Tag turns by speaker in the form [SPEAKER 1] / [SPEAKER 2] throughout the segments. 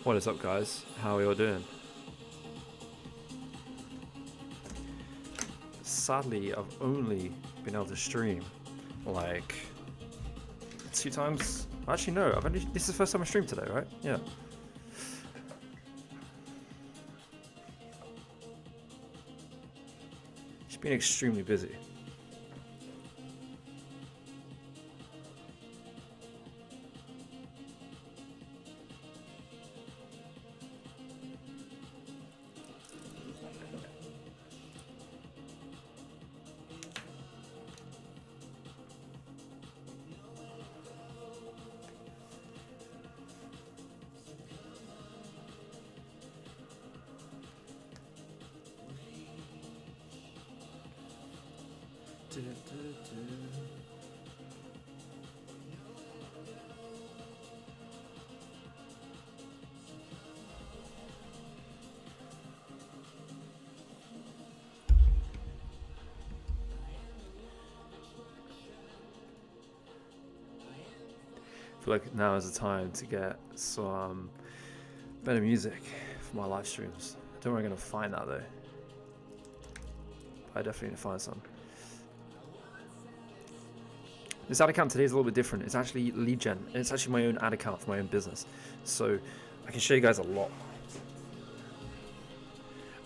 [SPEAKER 1] What is up, guys? How are you all doing? Sadly, I've only been able to stream like 2 times. Actually, no. This is the first time I streamed today, right? Yeah. It's been extremely busy. I feel like now is the time to get some better music for my live streams. I don't know where I'm going to find that though. I definitely need to find some. This ad account today is a little bit different. It's actually lead gen, and it's actually my own ad account for my own business. So I can show you guys a lot.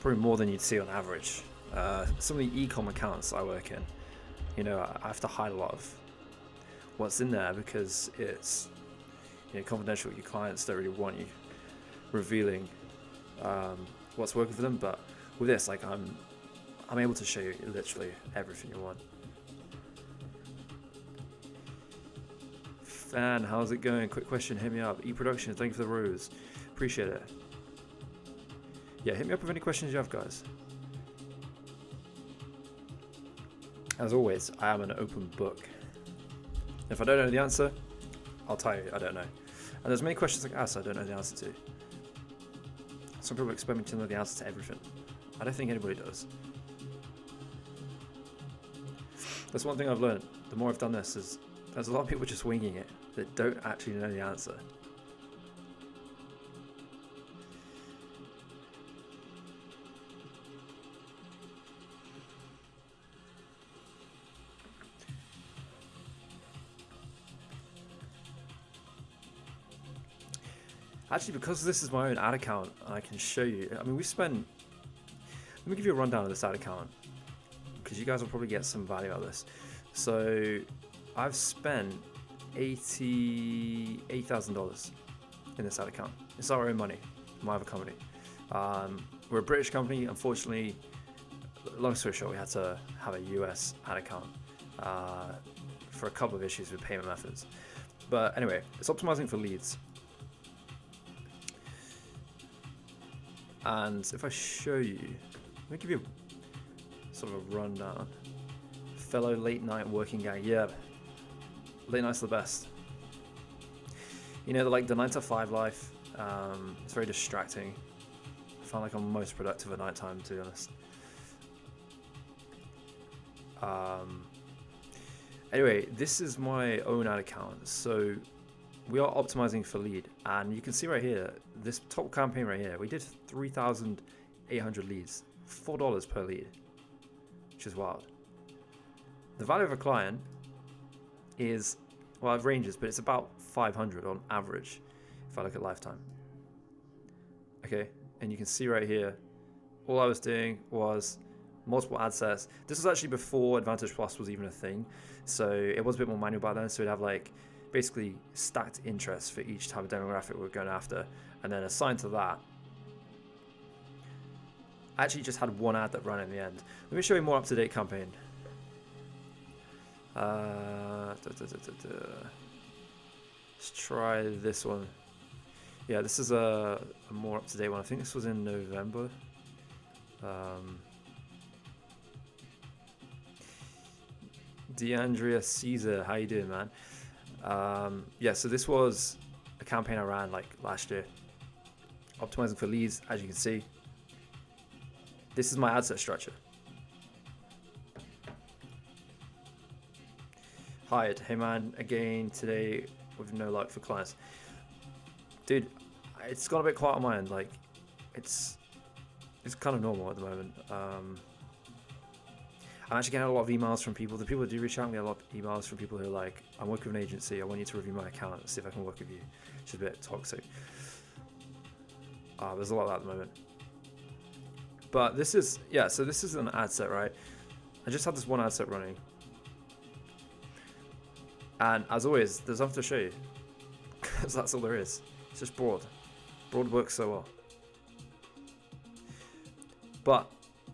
[SPEAKER 1] Probably more than you'd see on average. Some of the e-com accounts I work in, you know, I have to hide a lot of what's in there because it's, you know, confidential. Your clients don't really want you revealing what's working for them. But with this, like, I'm able to show you literally everything you want. Fan, how's it going? Quick question, hit me up. E-production, thank you for the rose. Appreciate it. Yeah, hit me up with any questions you have, guys. As always, I am an open book. If I don't know the answer, I'll tell you I don't know. And there's many questions like ask I don't know the answer to. Some people expect me to know the answer to everything. I don't think anybody does. That's one thing I've learned. The more I've done this is there's a lot of people just winging it that don't actually know the answer. Actually, because this is my own ad account, I can show you. I mean, let me give you a rundown of this ad account, because you guys will probably get some value out of this. So, I've spent $88,000 in this ad account. It's our own money, my other company. We're a British company. Unfortunately, long story short, we had to have a US ad account for a couple of issues with payment methods. But anyway, it's optimizing for leads. And if I show you, let me give you sort of a rundown. Fellow late night working guy, yeah, late night's the best. You know, like the 9 to 5 life, it's very distracting. I find like I'm most productive at night time, to be honest. Anyway, this is my own ad account. So we are optimizing for lead, and you can see right here, this top campaign right here, we did 3,800 leads, $4 per lead, which is wild. The value of a client is, well, it ranges, but it's about 500 on average if I look at lifetime. Okay, and you can see right here, all I was doing was multiple ad sets. This was actually before Advantage Plus was even a thing, so it was a bit more manual back then. So we'd have like basically stacked interests for each type of demographic we're going after, and then assigned to that, I actually just had one ad that ran in the end. Let me show you a more up-to-date campaign. Let's try this one. Yeah, this is a more up-to-date one. I think this was in November. DeAndrea Caesar, how you doing, man? Yeah, so this was a campaign I ran like last year, optimizing for leads. As you can see, this is my ad set structure. Hired, hey man, again today with no luck for clients. Dude, it's got a bit quiet on my end. Like, it's kind of normal at the moment. I'm actually getting a lot of emails from people. The people that do reach out, I get a lot of emails from people who are like, I'm working with an agency, I want you to review my account and see if I can work with you. Which is a bit toxic. There's a lot of that at the moment. But this is, yeah, so this is an ad set, right? I just had this one ad set running. And as always, there's nothing to show you. Because that's all there is. It's just broad. Broad works so well. But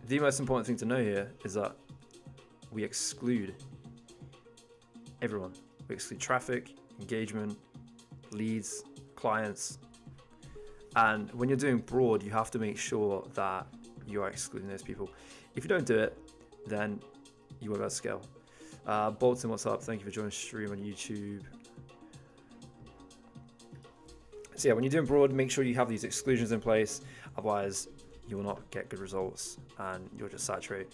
[SPEAKER 1] the most important thing to know here is that we exclude everyone. We exclude traffic, engagement, leads, clients. And when you're doing broad, you have to make sure that you are excluding those people. If you don't do it, then you won't be able to scale. Bolton, what's up? Thank you for joining the stream on YouTube. So yeah, when you're doing broad, make sure you have these exclusions in place. Otherwise, you will not get good results and you'll just saturate.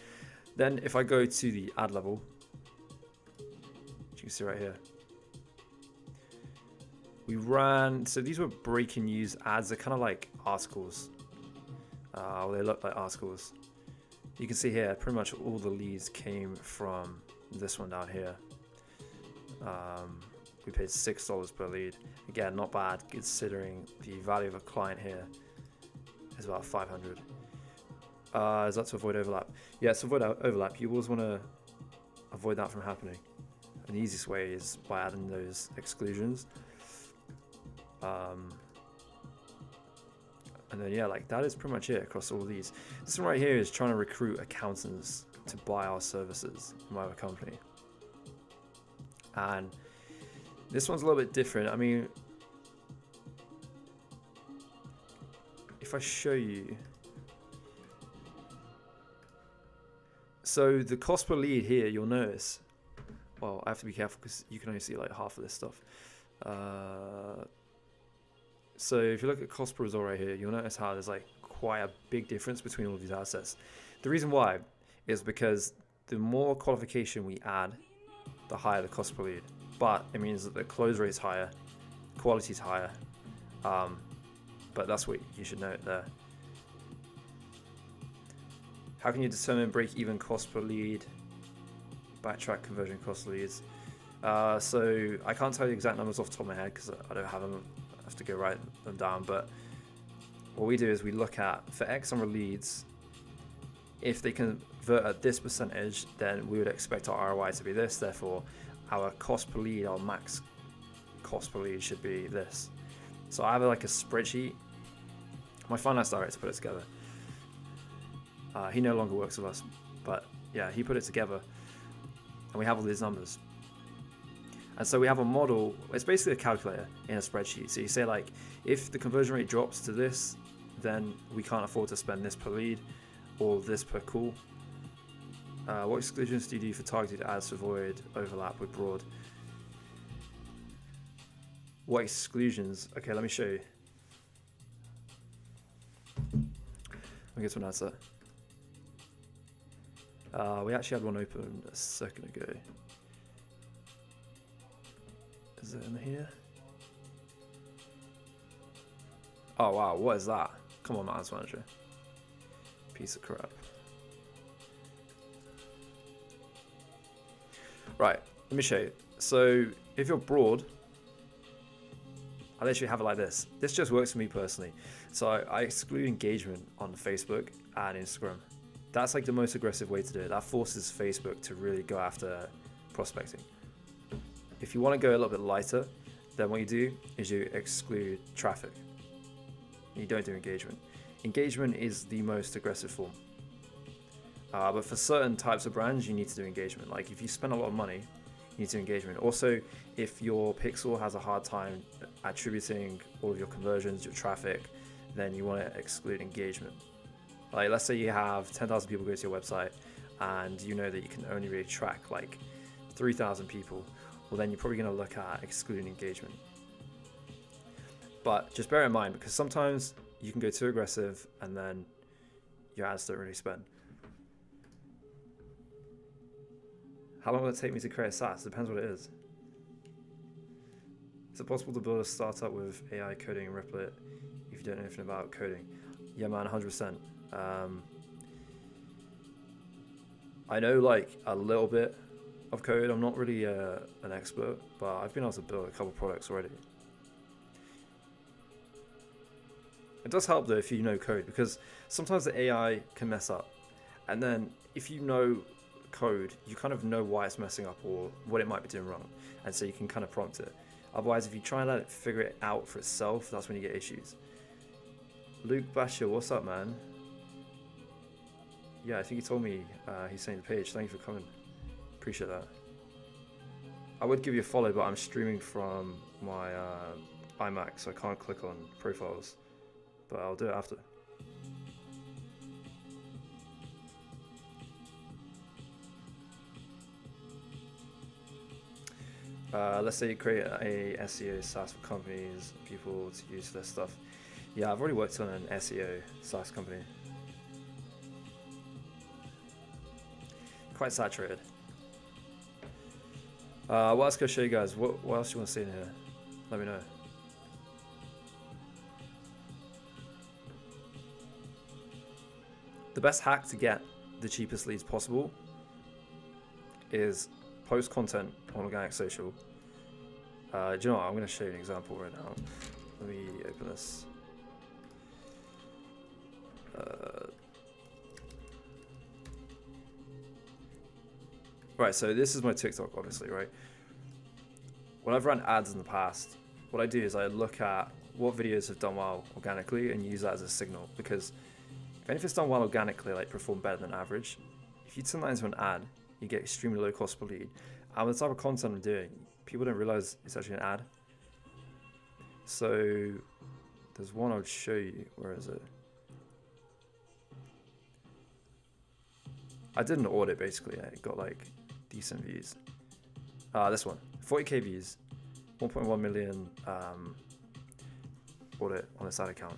[SPEAKER 1] Then if I go to the ad level, which you can see right here, we ran, so these were breaking news ads. They're kind of like articles. They look like articles. You can see here, pretty much all the leads came from this one down here. We paid $6 per lead. Again, not bad considering the value of a client here is about 500. Is that to avoid overlap? Yeah, to avoid overlap, you always want to avoid that from happening. And the easiest way is by adding those exclusions. And then yeah, like that is pretty much it across all these. This one right here is trying to recruit accountants to buy our services in my company. And this one's a little bit different. I mean, if I show you, so the cost per lead here, you'll notice, well, I have to be careful because you can only see like half of this stuff. So if you look at cost per result right here, you'll notice how there's like quite a big difference between all of these assets. The reason why is because the more qualification we add, the higher the cost per lead. But it means that the close rate is higher, quality is higher. But that's what you should note there. How can you determine break-even cost per lead? Backtrack conversion cost leads. So I can't tell you the exact numbers off the top of my head because I don't have them. I have to go write them down. But what we do is we look at, for X number of leads, if they convert at this percentage, then we would expect our ROI to be this. Therefore, our cost per lead, our max cost per lead should be this. So I have like a spreadsheet. My finance director put it together. He no longer works with us, but yeah, he put it together and we have all these numbers. And so we have a model, it's basically a calculator in a spreadsheet. So you say like, if the conversion rate drops to this, then we can't afford to spend this per lead or this per call. What exclusions do you do for targeted ads to avoid overlap with broad? What exclusions? Okay, let me show you. Let me get to an ad set. We actually had one open a second ago. Is it in here? Oh wow, what is that? Come on, Ads Manager. Piece of crap. Right, let me show you. So if you're broad, I literally have it like this. This just works for me personally. So I exclude engagement on Facebook and Instagram. That's like the most aggressive way to do it. That forces Facebook to really go after prospecting. If you want to go a little bit lighter, then what you do is you exclude traffic. You don't do engagement. Engagement is the most aggressive form. But for certain types of brands, you need to do engagement. Like if you spend a lot of money, you need to do engagement. Also, if your pixel has a hard time attributing all of your conversions, your traffic, then you want to exclude engagement. Like let's say you have 10,000 people go to your website and you know that you can only really track like 3,000 people. Well, then you're probably going to look at excluding engagement. But just bear in mind, because sometimes you can go too aggressive and then your ads don't really spend. How long will it take me to create a SaaS? Depends what it is. Is it possible to build a startup with AI coding and Replit don't know anything about coding. Yeah, man, 100%. I know like a little bit of code. I'm not really an expert, but I've been able to build a couple products already. It does help though if you know code, because sometimes the AI can mess up, and then if you know code, you kind of know why it's messing up or what it might be doing wrong, and so you can kind of prompt it. Otherwise, if you try and let it figure it out for itself, that's when you get issues. Luke Basher, what's up, man? Yeah, I think he told me he's saying the page. Thank you for coming. Appreciate that. I would give you a follow, but I'm streaming from my iMac, so I can't click on profiles. But I'll do it after. Let's say you create a SEO SaaS for companies, people to use for their stuff. Yeah, I've already worked on an SEO SaaS company. Quite saturated. What else can I show you guys? What else do you want to see in here? Let me know. The best hack to get the cheapest leads possible is post content on organic social. Do you know what? I'm going to show you an example right now. Let me open this. Right, so this is my TikTok, obviously, right? When I've run ads in the past, what I do is I look at what videos have done well organically and use that as a signal, because if anything's done well organically, like perform better than average, if you turn that into an ad, you get extremely low cost per lead. And with the type of content I'm doing, people don't realize it's actually an ad. So there's one I would show you. Where is it? I did an audit basically. It got like decent views. This one, 40k views, 1.1 million audit on this ad account.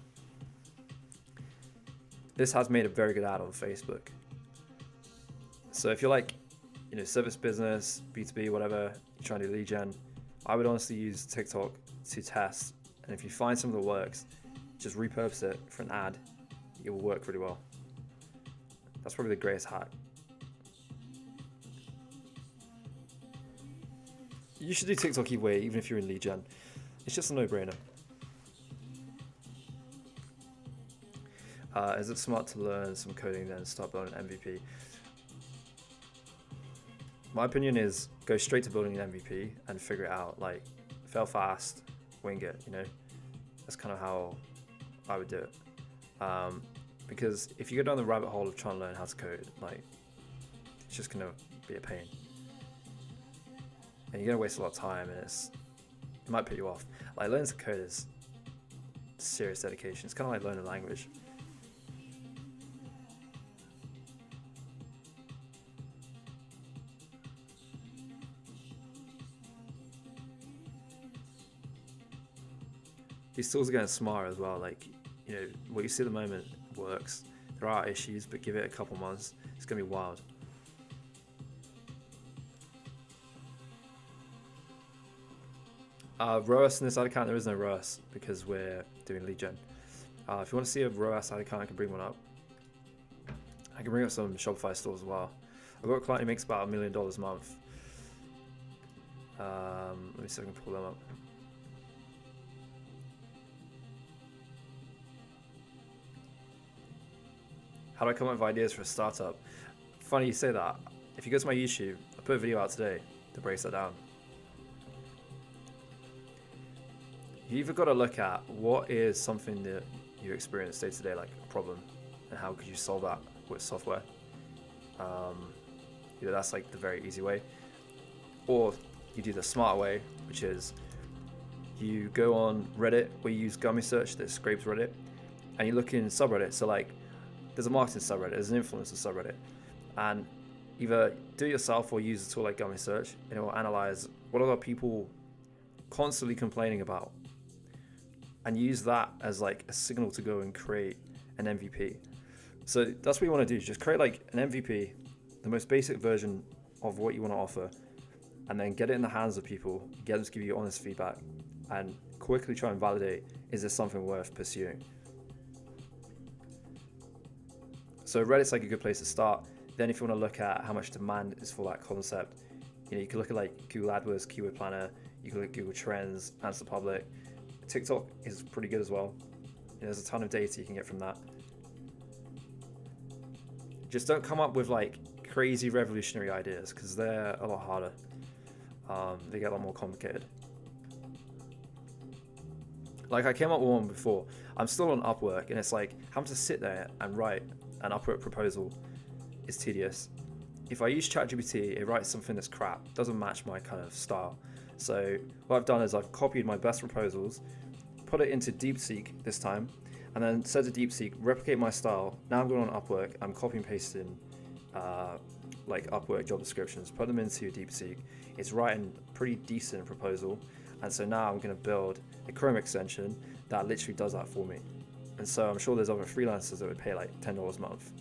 [SPEAKER 1] This has made a very good ad on Facebook. So if you're like, you know, service business, B2B, whatever, you're trying to do lead gen, I would honestly use TikTok to test. And if you find something that works, just repurpose it for an ad. It will work pretty well. That's probably the greatest hack. You should do TikTok either way, even if you're in lead gen. It's just a no-brainer. Is it smart to learn some coding then start building an MVP? My opinion is go straight to building an MVP and figure it out. Like, fail fast, wing it, you know? That's kind of how I would do it. Because if you go down the rabbit hole of trying to learn how to code, like, it's just gonna be a pain. And you're gonna waste a lot of time, and it might put you off. Like, learning to code is serious dedication. It's kind of like learning a language. These tools are getting smarter as well. Like, you know, what you see at the moment works. There are issues, but give it a couple months. It's gonna be wild. ROAS in this ad account, there is no ROAS because we're doing lead gen. If you want to see a ROAS ad account, I can bring one up. I can bring up some Shopify stores as well. I've got a client who makes about $1 million a month. Let me see if I can pull them up. How do I come up with ideas for a startup? Funny you say that. If you go to my YouTube, I put a video out today that breaks that down. You either got to look at what is something that you experience day to day, like a problem, and how could you solve that with software. You know, that's like the very easy way. Or you do the smart way, which is you go on Reddit or you use Gummy Search that scrapes Reddit, and you look in subreddit. So like, there's a marketing subreddit, there's an influencer subreddit, and either do it yourself or use a tool like Gummy Search, and it will analyze what are people constantly complaining about, and use that as like a signal to go and create an MVP. So that's what you want to do, just create like an MVP, the most basic version of what you want to offer, and then get it in the hands of people, get them to give you honest feedback, and quickly try and validate, is this something worth pursuing? So Reddit's like a good place to start. Then if you want to look at how much demand is for that concept, you can look at like Google AdWords, Keyword Planner, you can look at Google Trends, Answer the Public. TikTok is pretty good as well. There's a ton of data you can get from that. Just don't come up with like crazy revolutionary ideas because they're a lot harder. They get a lot more complicated. Like I came up with one before. I'm still on Upwork and it's like having to sit there and write an Upwork proposal is tedious. If I use ChatGPT, it writes something that's crap, doesn't match my kind of style. So what I've done is I've copied my best proposals, put it into DeepSeek this time, and then said to DeepSeek, replicate my style. Now I'm going on Upwork, I'm copy and pasting like Upwork job descriptions, put them into DeepSeek. It's writing a pretty decent proposal. And so now I'm going to build a Chrome extension that literally does that for me. And so I'm sure there's other freelancers that would pay like $10 a month.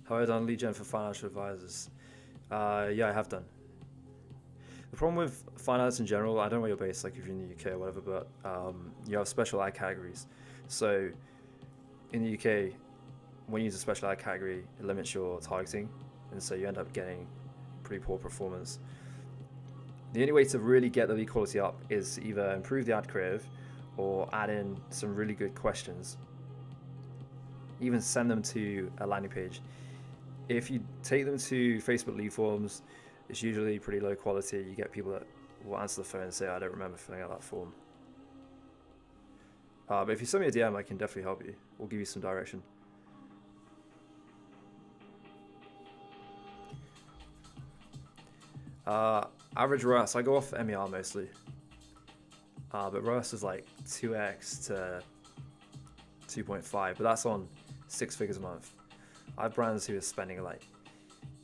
[SPEAKER 1] Have I done lead gen for financial advisors? Yeah, I have done. The problem with finance in general, I don't know where you're based, like if you're in the UK or whatever, but you have special ad categories. So in the UK, when you use a special ad category, it limits your targeting, and so you end up getting pretty poor performance. The only way to really get the lead quality up is either improve the ad creative or add in some really good questions. Even send them to a landing page. If you take them to Facebook lead forms, it's usually pretty low quality. You get people that will answer the phone and say, I don't remember filling out that form. But if you send me a DM, I can definitely help you. We'll give you some direction. Average ROAS, I go off MER mostly. But ROAS is like 2x to 2.5, but that's on 6 figures a month. I have brands who are spending like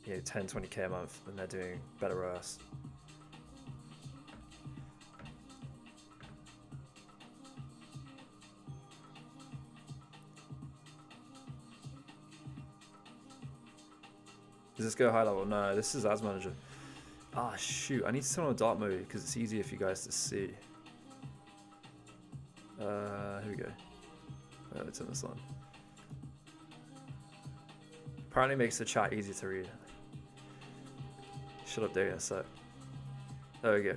[SPEAKER 1] 10, 20k a month and they're doing better ROAS. Does this go high level? No, this is Ads Manager. Ah, shoot, I need to turn on dark mode because it's easier for you guys to see. Here we go. Let's turn this on. Apparently makes the chat easier to read. Should update it, so. There we go.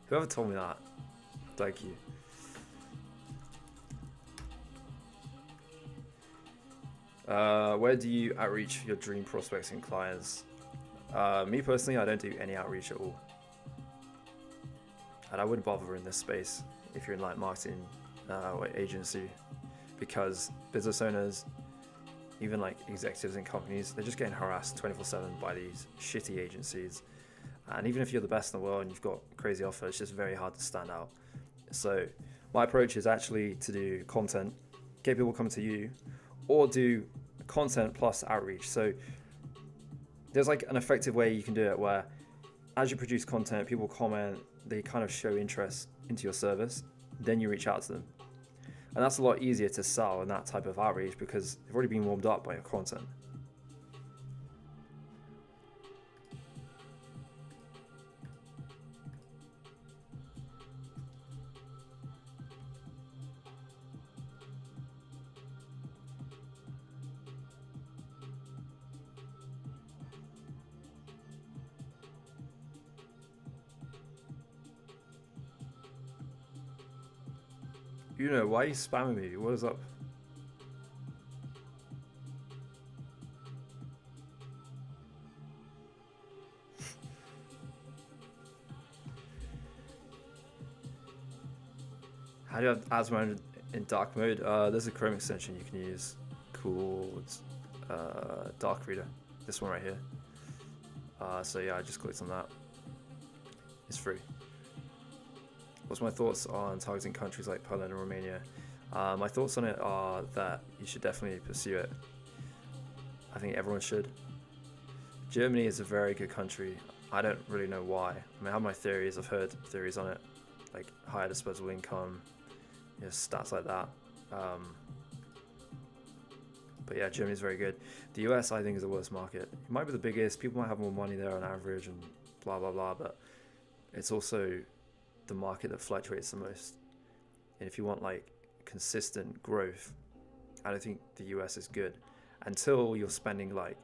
[SPEAKER 1] Whoever told me that, thank you. Where do you outreach your dream prospects and clients? Me personally, I don't do any outreach at all. And I wouldn't bother in this space if you're in like marketing or agency, because business owners, even like executives in companies, they're just getting harassed 24/7 by these shitty agencies. And even if you're the best in the world and you've got crazy offers, it's just very hard to stand out. So my approach is actually to do content, get people coming to you, or do content plus outreach. So there's like an effective way you can do it where as you produce content, people comment, they kind of show interest into your service, then you reach out to them. And that's a lot easier to sell in that type of outreach because they've already been warmed up by your content. You know, why are you spamming me? What is up? How do you have Ads Manager in dark mode? There's a Chrome extension you can use called Dark Reader. This one right here. So yeah, I just clicked on that. It's free. What's my thoughts on targeting countries like Poland and Romania? My thoughts on it are that you should definitely pursue it. I think everyone should. Germany is a very good country. I don't really know why. I mean, I have my theories. I've heard theories on it, like higher disposable income, stats like that. But yeah, Germany's very good. The US, I think, is the worst market. It might be the biggest. People might have more money there on average and blah, blah, blah. But it's also the market that fluctuates the most. And if you want like consistent growth, I don't think the US is good until you're spending like,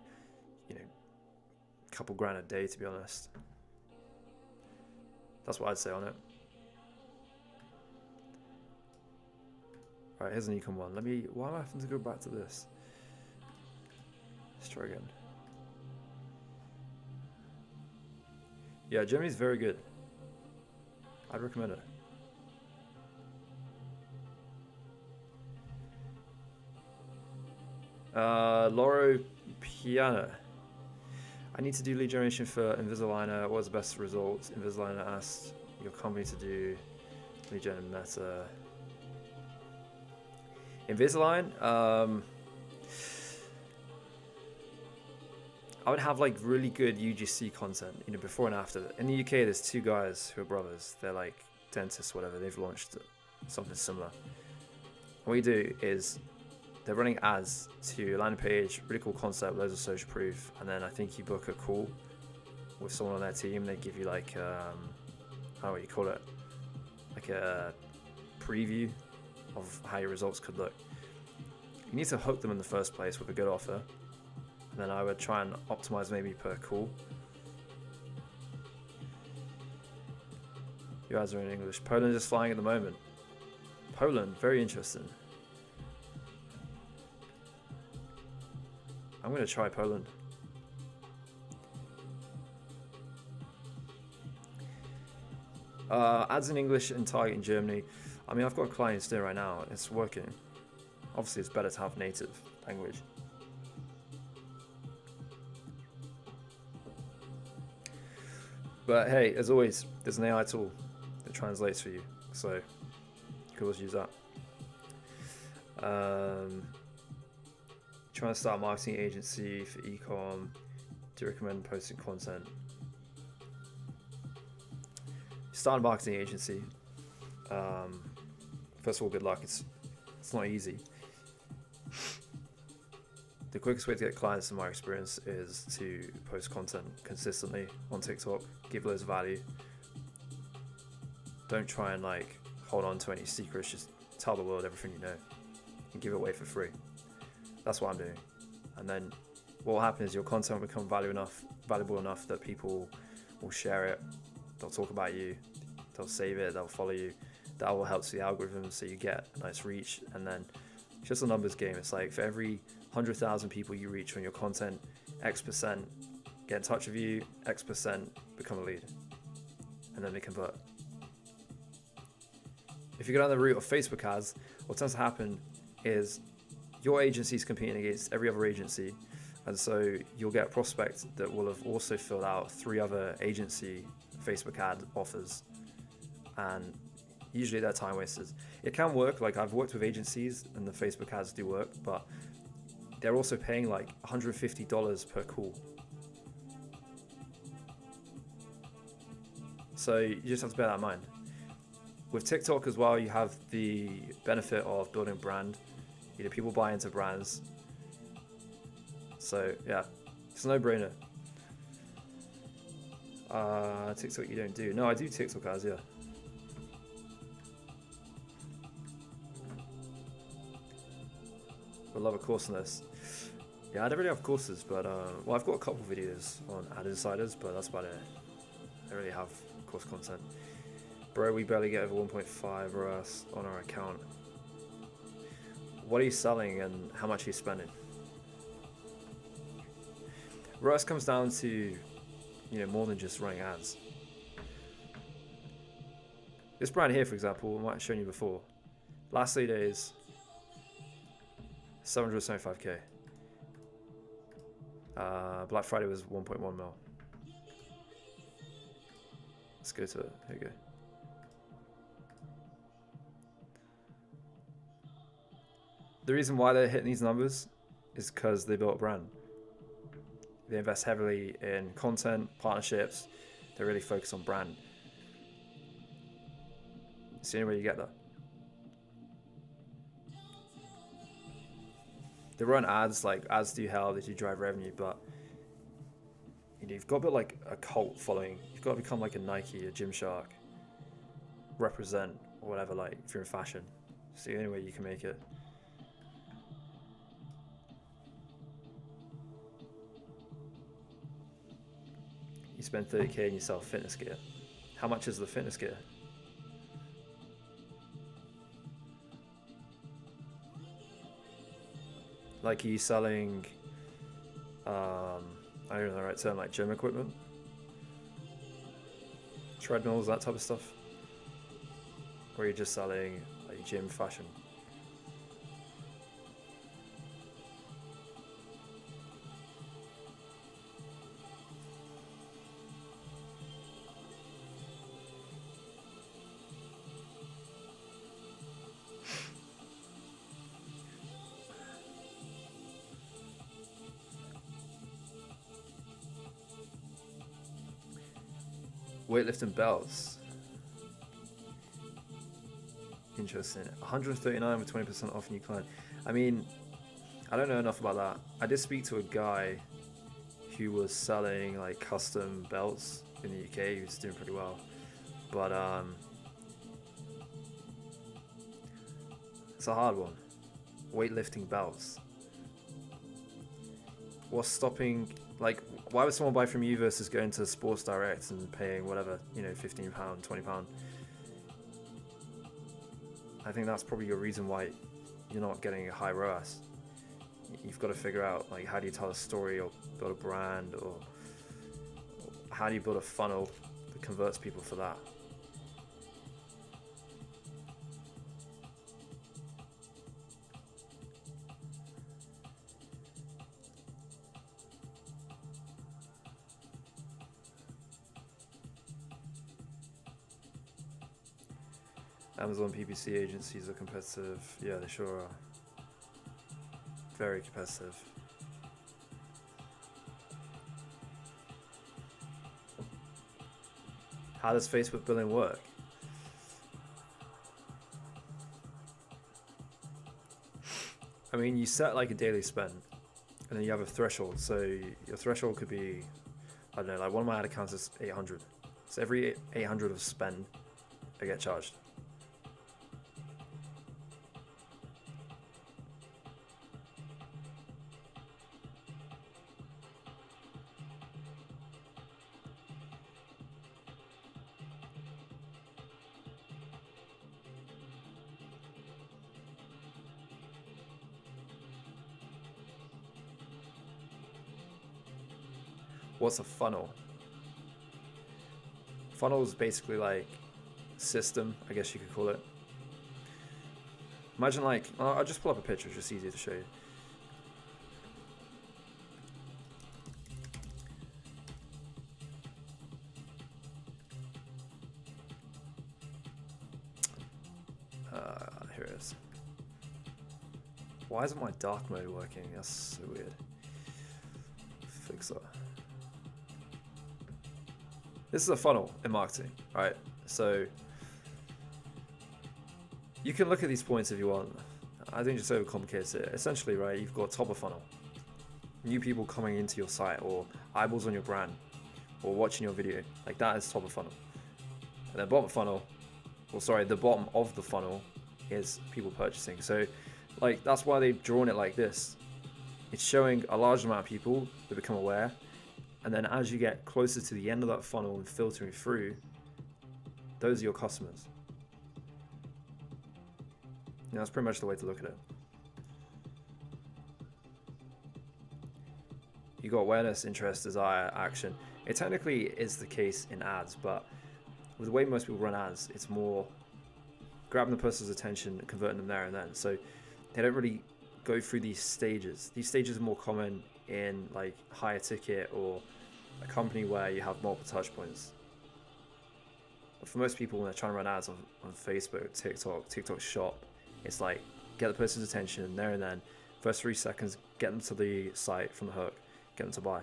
[SPEAKER 1] you know, a couple grand a day, to be honest. That's what I'd say on it. Alright, here's an econ one. Why am I having to go back to this? Let's try again. Yeah, Germany's very good. I'd recommend it. Loro Piana. I need to do lead generation for Invisaligner. What was the best results? Invisaligner asked your company to do lead gen and Meta. Invisalign, I would have like really good UGC content, you know, before and after. In the UK, there's two guys who are brothers. They're like dentists, whatever. They've launched something similar. What we do is they're running ads to a landing page, really cool concept, loads of social proof, and then I think you book a call with someone on their team. They give you like, I don't know what you call it, like a preview of how your results could look. You need to hook them in the first place with a good offer, and then I would try and optimize maybe per call. You guys are in English. Poland is flying at the moment. Poland, very interesting. I'm going to try Poland. Ads in English and target in Germany. I mean, I've got a client still right now. It's working. Obviously, it's better to have native language. But hey, as always, there's an AI tool that translates for you. So you can always use that. Trying to start a marketing agency for ecom. Do you recommend posting content? Start a marketing agency. First of all, good luck. It's not easy. The quickest way to get clients, in my experience, is to post content consistently on TikTok. Give loads of value. Don't try and like hold on to any secrets. Just tell the world everything you know and give it away for free. That's what I'm doing. And then what will happen is your content will become valuable enough that people will share it. They'll talk about you. They'll save it. They'll follow you. That will help the algorithm, so you get a nice reach. And then it's just a numbers game. It's like for every 100,000 people you reach on your content, X% get in touch with you, X% become a lead. And then they convert. If you go down the route of Facebook ads, what tends to happen is your agency is competing against every other agency, and so you'll get a prospect that will have also filled out 3 other agency Facebook ad offers, and usually they're time wasters. It can work, like I've worked with agencies and the Facebook ads do work, but they're also paying like $150 per call. So you just have to bear that in mind. With TikTok as well, you have the benefit of building brand. You know, people buy into brands. So yeah, it's a no-brainer. TikTok you don't do. No, I do TikTok ads, yeah. I'd love a course on this. Yeah, I don't really have courses, but well, I've got a couple videos on Ad Insiders, but that's about it. I don't really have course content. Bro, we barely get over 1.5 ROAS on our account. What are you selling and how much are you spending? ROAS comes down to, you know, more than just running ads. This brand here, for example, I might have shown you before. Last 3 days, 775k. Black Friday was 1.1 mil. Let's go to it. Here we go. The reason why they're hitting these numbers is because they built a brand. They invest heavily in content, partnerships. They really focus on brand. It's the only way you get that. They run ads, like ads do help, they do drive revenue, but you know, you've got to build like a cult following. You've got to become like a Nike, a Gymshark, represent or whatever. Like if you're in fashion, it's the only way you can make it. You spend 30k and you sell fitness gear. How much is the fitness gear? Like, are you selling, I don't know the right term, like gym equipment? Treadmills, that type of stuff? Or are you just selling like gym fashion? Weightlifting belts. Interesting. 139 with 20% off new client. I mean, I don't know enough about that. I did speak to a guy who was selling like custom belts in the UK. He was doing pretty well, but it's a hard one. Weightlifting belts. What's stopping? Like, why would someone buy from you versus going to Sports Direct and paying whatever, you know, £15, £20? I think that's probably your reason why you're not getting a high ROAS. You've got to figure out, like, how do you tell a story or build a brand, or how do you build a funnel that converts people for that? Amazon PPC agencies are competitive. Yeah, they sure are. Very competitive. How does Facebook billing work? I mean, you set like a daily spend, and then you have a threshold. So your threshold could be, I don't know, like one of my ad accounts is 800. So every 800 of spend, I get charged. What's a funnel? Funnel is basically like system, I guess you could call it. Imagine like, I'll just pull up a picture, it's just easier to show you. Here it is. Why isn't my dark mode working? That's so weird. Fix that. This is a funnel in marketing, right? So you can look at these points if you want. I think just overcomplicates it. Essentially, right, you've got top of funnel. New people coming into your site, or eyeballs on your brand, or watching your video. Like, that is top of funnel. And then bottom of funnel, or sorry, the bottom of the funnel is people purchasing. So like, that's why they've drawn it like this. It's showing a large amount of people that become aware. And then as you get closer to the end of that funnel and filtering through, those are your customers. Yeah, that's pretty much the way to look at it. You got awareness, interest, desire, action. It technically is the case in ads, but with the way most people run ads, it's more grabbing the person's attention and converting them there and then. So they don't really go through these stages. These stages are more common in like higher ticket or a company where you have multiple touch points. But for most people, when they're trying to run ads on Facebook, TikTok Shop, it's like get the person's attention there and then. First 3 seconds, get them to the site from the hook, get them to buy.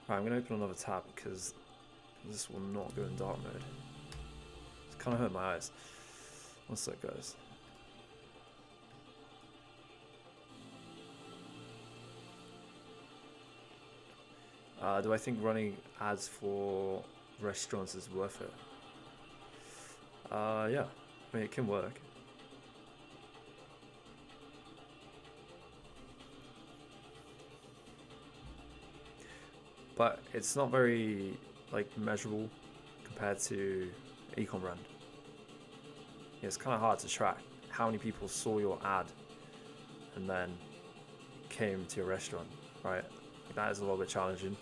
[SPEAKER 1] Right, I'm gonna open another tab because this will not go in dark mode. It's kind of hurt my eyes. One sec, guys. Do I think running ads for restaurants is worth it? Yeah. I mean, it can work. But it's not very like measurable compared to ecom brand. Yeah, it's kind of hard to track how many people saw your ad and then came to your restaurant, right? That is a little bit challenging.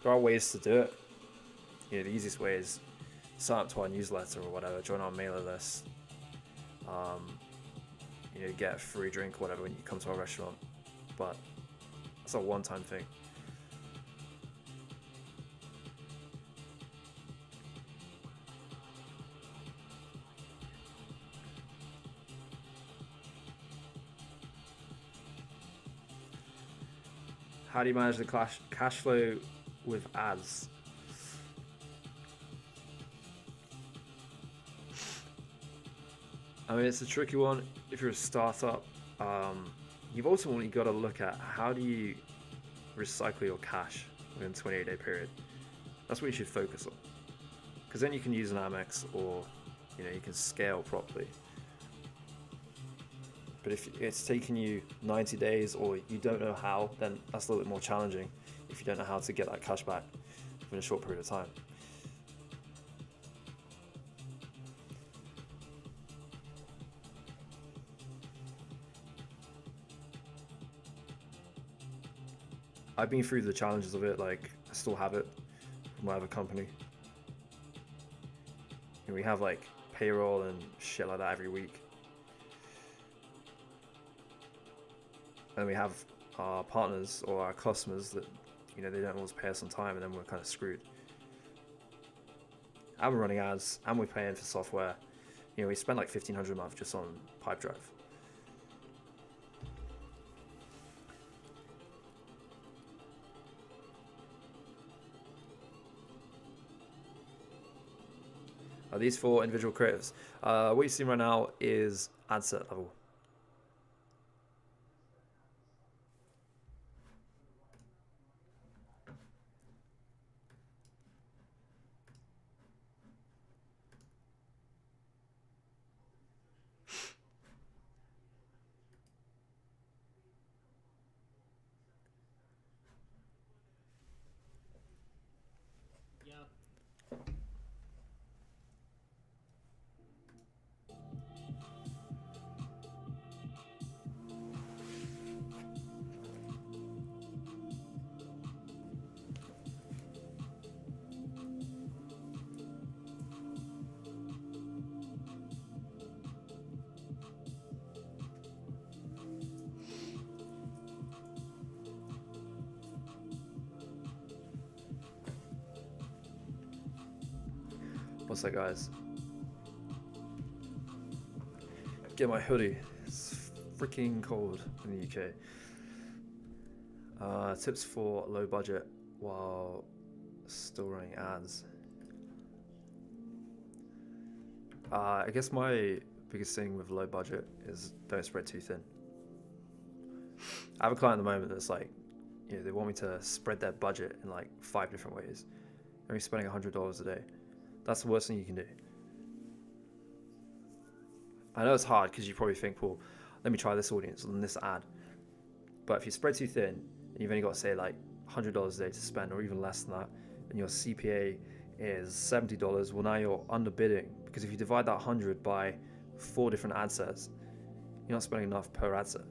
[SPEAKER 1] There are ways to do it. You know, the easiest way is sign up to our newsletter or whatever, join our mailer list. You know, get a free drink or whatever when you come to our restaurant. But it's a one-time thing. How do you manage the cash flow with ads? I mean, it's a tricky one. If you're a startup, you've ultimately got to look at how do you recycle your cash within a 28-day period. That's what you should focus on, because then you can use an Amex, or you know, you can scale properly. But if it's taking you 90 days or you don't know how, then that's a little bit more challenging if you don't know how to get that cash back within a short period of time. I've been through the challenges of it, like I still have it from my other company. And we have like payroll and shit like that every week. And we have our partners or our customers that, you know, they don't always pay us on time, and then we're kind of screwed. And we're running ads, and we're paying for software. You know, we spend like $1,500 a month just on Pipedrive. Are these for individual creators? What you're seeing right now is ad set level. What's that, guys? Get my hoodie. It's freaking cold in the UK. Tips for low budget while still running ads. I guess my biggest thing with low budget is don't spread too thin. I have a client at the moment that's like, you know, they want me to spread their budget in like 5 different ways. They're only spending $100 a day. That's the worst thing you can do. I know it's hard because you probably think, well, let me try this audience and this ad. But if you spread too thin and you've only got, say, like $100 a day to spend, or even less than that, and your CPA is $70, well, now you're underbidding, because if you divide that 100 by 4 different ad sets, you're not spending enough per ad set.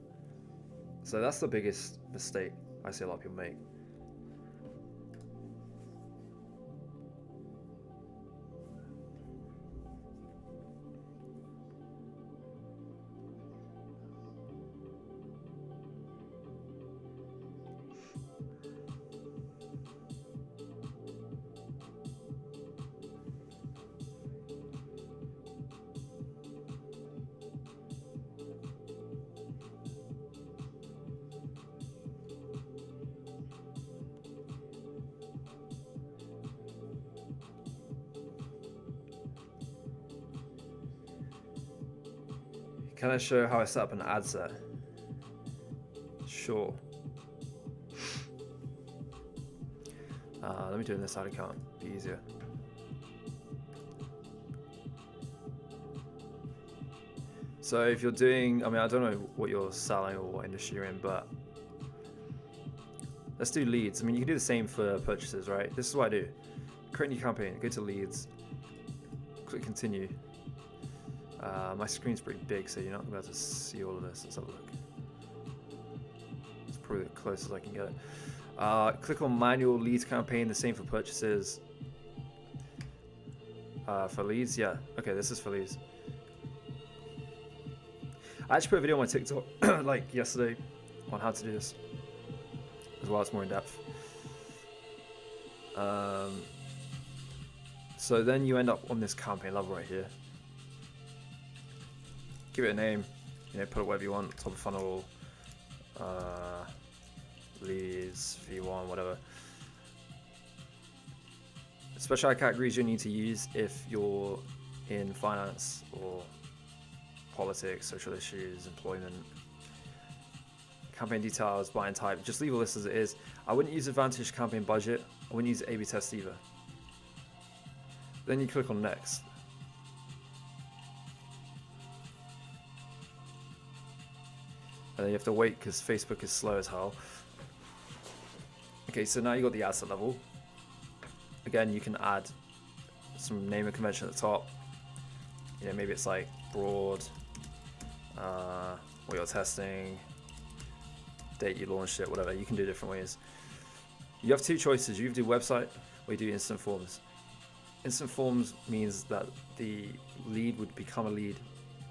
[SPEAKER 1] So that's the biggest mistake I see a lot of people make. Can I show how I set up an ad set? Sure. Let me do it in this ad account. Be easier. So if you're doing, I mean, I don't know what you're selling or what industry you're in, but let's do leads. I mean, you can do the same for purchases, right? This is what I do. Create a new campaign, go to leads, click continue. My screen's pretty big, so you're not going to be able to see all of this. Let's have a look. It's probably the closest I can get it. Click on manual leads campaign, the same for purchases. For leads, yeah. Okay, this is for leads. I actually put a video on my TikTok like yesterday on how to do this as well. It's more in depth. So then you end up on this campaign level right here. Give it a name, you know, put it whatever you want, top of funnel, leads, V1, whatever. Special categories you need to use if you're in finance or politics, social issues, employment. Campaign details, buying type, just leave all this as it is. I wouldn't use Advantage campaign budget. I wouldn't use A/B test either. Then you click on next. And then you have to wait because Facebook is slow as hell. Okay, so now you got the ad set level. Again, you can add some naming convention at the top. You know, maybe it's like broad, what you're testing, date you launched it, whatever. You can do different ways. You have two choices. You can do website or you do instant forms. Instant forms means that the lead would become a lead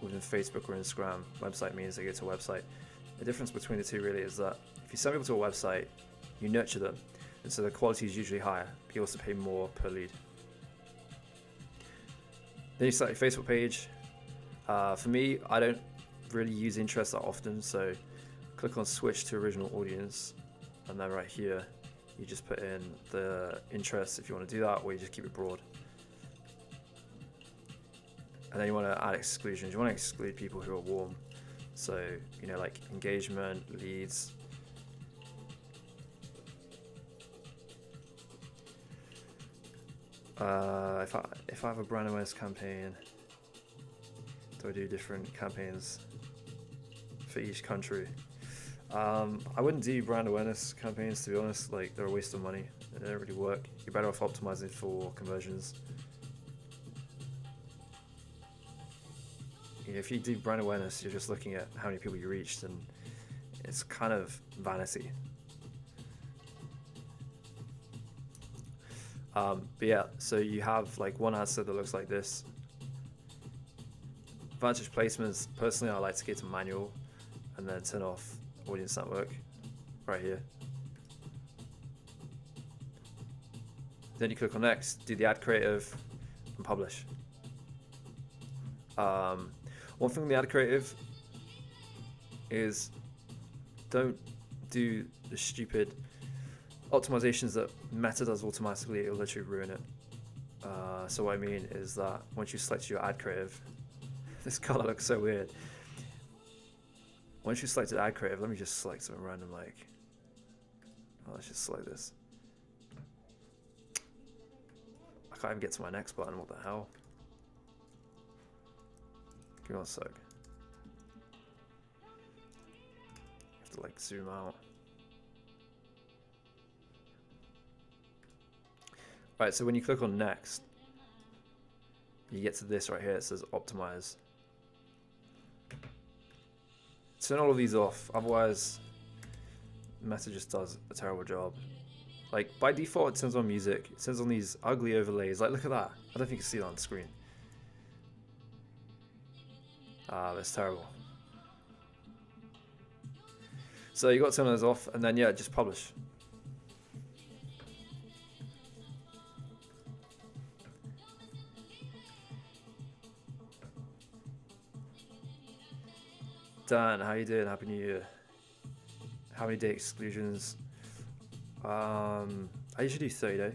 [SPEAKER 1] within Facebook or Instagram. Website means they go to a website. The difference between the two really is that if you send people to a website, you nurture them, and so the quality is usually higher, but you also pay more per lead. Then you select your Facebook page. For me, I don't really use interest that often, so click on switch to original audience, and then right here, you just put in the interest if you want to do that, or you just keep it broad. And then you want to add exclusions. You want to exclude people who are warm. So, you know, like engagement, leads. If I have a brand awareness campaign, do I do different campaigns for each country? I wouldn't do brand awareness campaigns, to be honest. Like, they're a waste of money. They don't really work. You're better off optimizing for conversions. You know, if you do brand awareness, you're just looking at how many people you reached, and it's kind of vanity. But yeah, so you have like one ad set that looks like this. Advantage placements, personally I like to get to manual and then turn off audience network right here. Then you click on next, do the ad creative and publish. One thing with the ad creative is don't do the stupid optimizations that Meta does automatically. It'll literally ruin it. So what I mean is that once you select your ad creative, this color looks so weird. Once you selected ad creative, let me just select something random like, let's just select this. I can't even get to my next button, what the hell? Give me one sec. You have to like zoom out. Right, so when you click on next, you get to this right here. It says optimize. Turn all of these off, otherwise Meta just does a terrible job. Like by default it turns on music, it turns on these ugly overlays. Like look at that. I don't think you can see that on the screen. That's terrible. So you got to turn those off and then yeah, just publish. Dan, how you doing? Happy New Year. How many day exclusions? I usually do 30 day.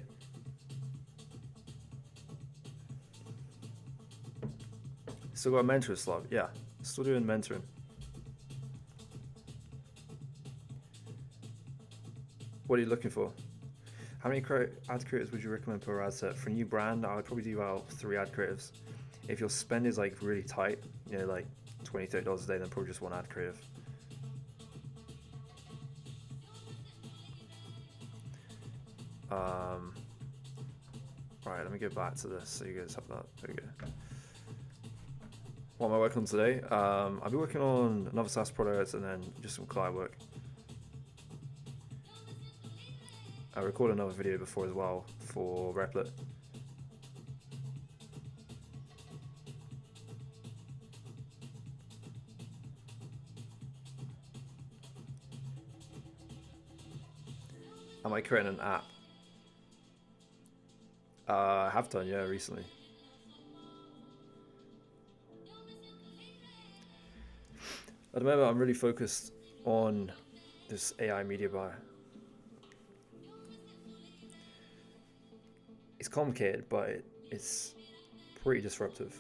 [SPEAKER 1] Still got a mentor slot, yeah. Still doing mentoring. What are you looking for? How many ad creatives would you recommend per ad set? For a new brand, I would probably do about 3 ad creatives. If your spend is like really tight, like $20, $30 a day, then probably just 1 ad creative. Right, let me go back to this so you guys have that. There we go. What am I working on today? I'll be working on another SaaS product and then just some client work. I recorded another video before as well for Replit. Am I creating an app? I have done, yeah, recently. At the moment, I'm really focused on this AI media buyer. It's complicated, but it's pretty disruptive.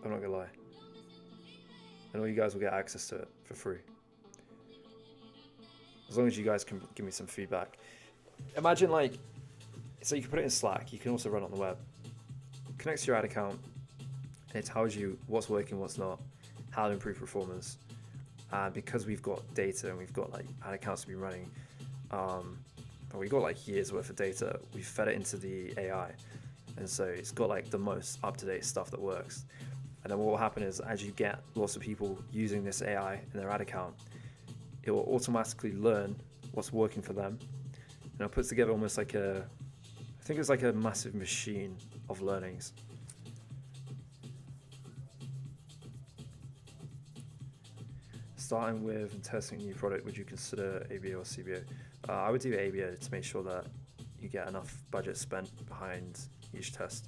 [SPEAKER 1] I'm not gonna lie. And all you guys will get access to it for free. As long as you guys can give me some feedback. Imagine so you can put it in Slack, you can also run it on the web. It connects to your ad account, and it tells you what's working, what's not, how to improve performance. Because we've got data and we've got ad accounts to be running, we've got years worth of data, we've fed it into the AI. And so it's got the most up-to-date stuff that works. And then what will happen is as you get lots of people using this AI in their ad account, it will automatically learn what's working for them. And it'll put together almost I think it's like a massive machine of learnings. Starting with and testing a new product, would you consider ABO or CBO? I would do ABO to make sure that you get enough budget spent behind each test.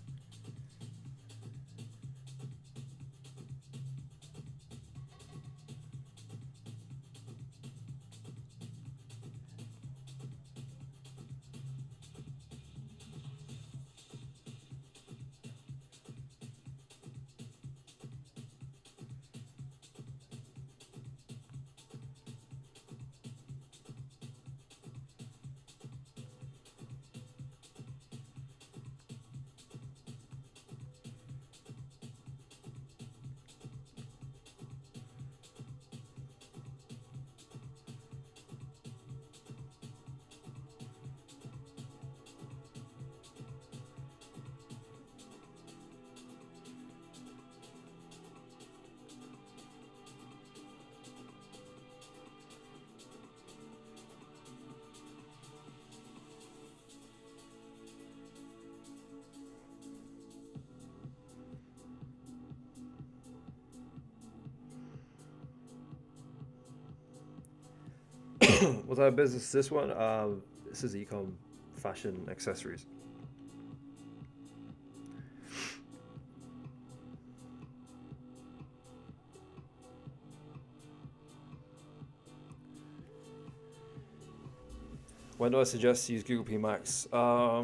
[SPEAKER 1] What type of business is this one? This is ecom fashion accessories. When do I suggest to use Google PMax? I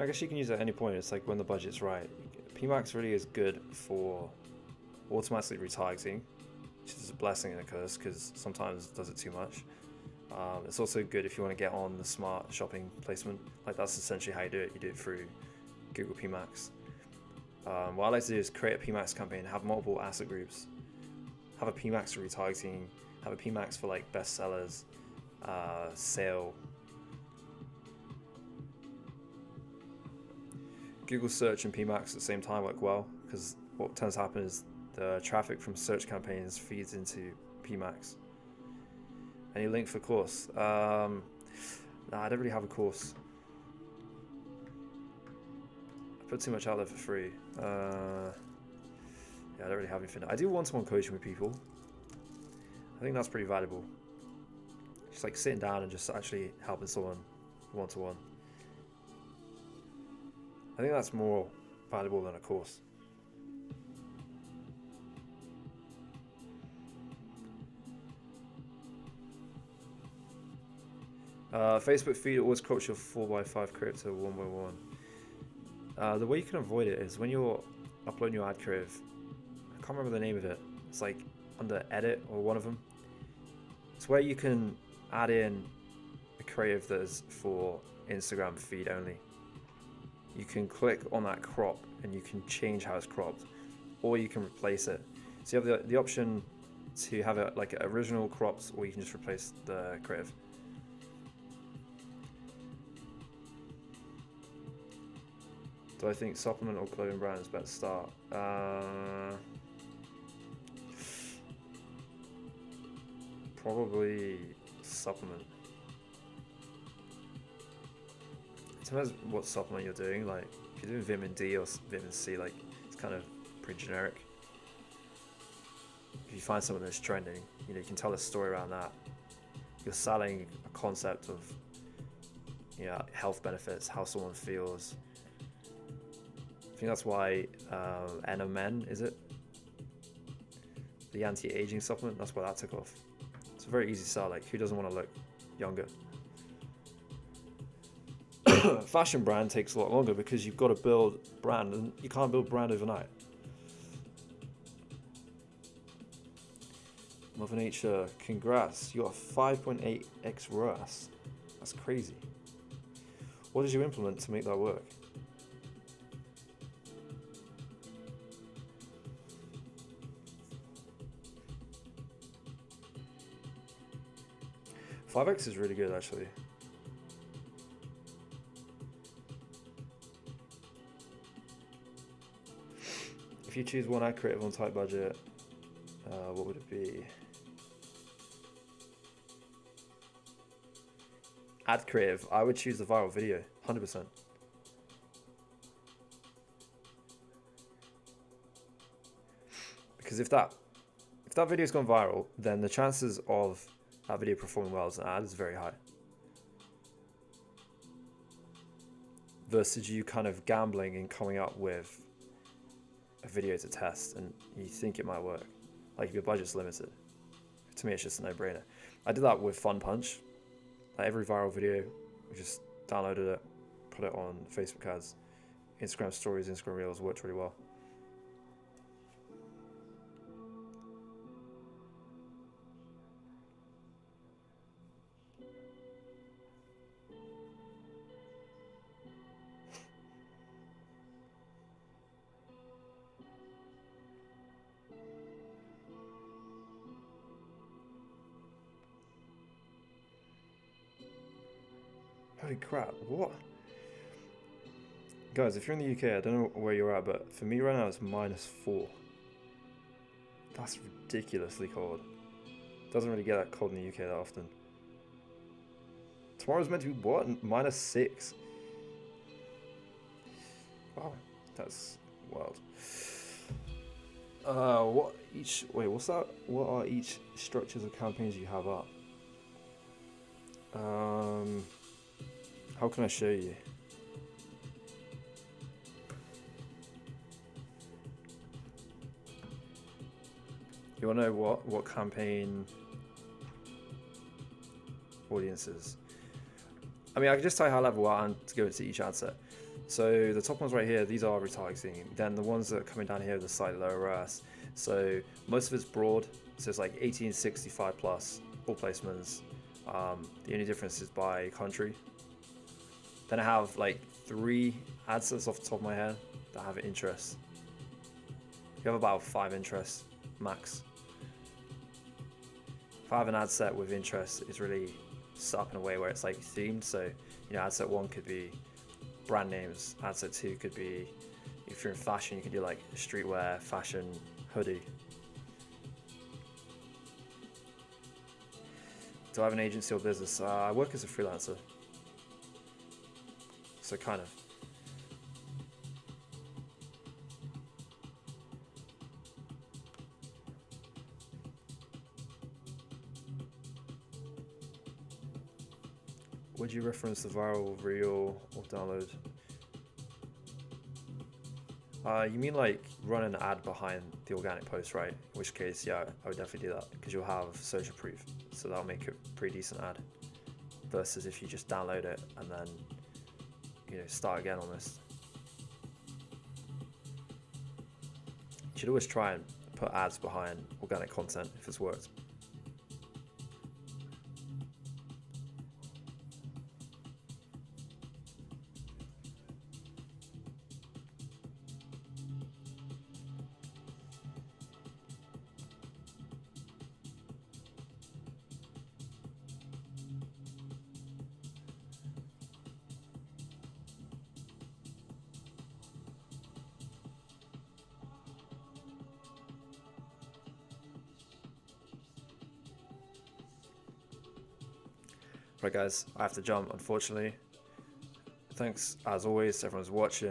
[SPEAKER 1] guess you can use it at any point. It's when the budget's right. PMax really is good for automatically retargeting, which is a blessing and a curse because sometimes it does it too much. It's also good if you want to get on the smart shopping placement. That's essentially how you do it. You do it through Google PMax. What I like to do is create a PMax campaign, have multiple asset groups, have a PMax for retargeting, have a PMax for bestsellers, sale. Google search and PMax at the same time work well because what tends to happen is the traffic from search campaigns feeds into PMax. Any link for course? I don't really have a course. I put too much out there for free. Yeah, I don't really have anything. I do one-to-one coaching with people. I think that's pretty valuable. Just sitting down and just actually helping someone one-to-one. I think that's more valuable than a course. Facebook feed always quotes your 4x5 crypto 1x1. The way you can avoid it is when you're upload new ad creative. I can't remember the name of it. It's like under edit or one of them. It's where you can add in a creative that is for Instagram feed only. You can click on that crop and you can change how it's cropped, or you can replace it. So you have the option to have it like original cropped, or you can just replace the creative. Do I think supplement or clothing brand is better to start? Probably supplement. It depends what supplement you're doing. Like if you're doing vitamin D or vitamin C, like it's kind of pretty generic. If you find something that's trending, you know, you can tell a story around that. You're selling a concept of, you know, health benefits, how someone feels. I think that's why NMN, is it? The anti-aging supplement, that's why that took off. It's a very easy sell, like who doesn't want to look younger? Fashion brand takes a lot longer because you've got to build brand, and you can't build brand overnight. Mother Nature, congrats, you got 5.8x ROAS. That's crazy. What did you implement to make that work? 5x is really good actually. If you choose one ad creative on tight budget, what would it be? Ad creative, I would choose the viral video, 100%. Because if that video's gone viral, then the chances of that video performing well as an ad is very high. Versus you kind of gambling and coming up with a video to test and you think it might work. Like if your budget's limited. To me, it's just a no-brainer. I did that with Fun Punch. Like every viral video, we just downloaded it, put it on Facebook ads, Instagram stories, Instagram reels, worked really well. Holy crap, what? Guys, if you're in the UK, I don't know where you're at, but for me right now it's -4. That's ridiculously cold. Doesn't really get that cold in the UK that often. Tomorrow's meant to be what? -6. Wow, that's wild. What's that? What are each structures of campaigns you have up? How can I show you? You want to know what campaign audiences? I mean, I can just tell you high level and to go into each ad set. So the top ones right here, these are retargeting. Then the ones that are coming down here are the slightly lower ROAS. So most of it's broad, so it's like 1865 plus, all placements. The only difference is by country. Then I have like 3 ad sets off the top of my head that have interests. You have about 5 interests max. If I have an ad set with interest, it's really set up in a way where it's like themed. So, you know, ad set 1 could be brand names. Ad set 2 could be, if you're in fashion, you can do like streetwear, fashion, hoodie. Do I have an agency or business? I work as a freelancer. So kind of. Would you reference the viral reel or download? You mean like run an ad behind the organic post, right? In which case, yeah, I would definitely do that because you'll have social proof. So that'll make it a pretty decent ad. Versus if you just download it and then, you know, start again almost. You should always try and put ads behind organic content if it's worked. Right guys, I have to jump unfortunately. Thanks as always to everyone's watching.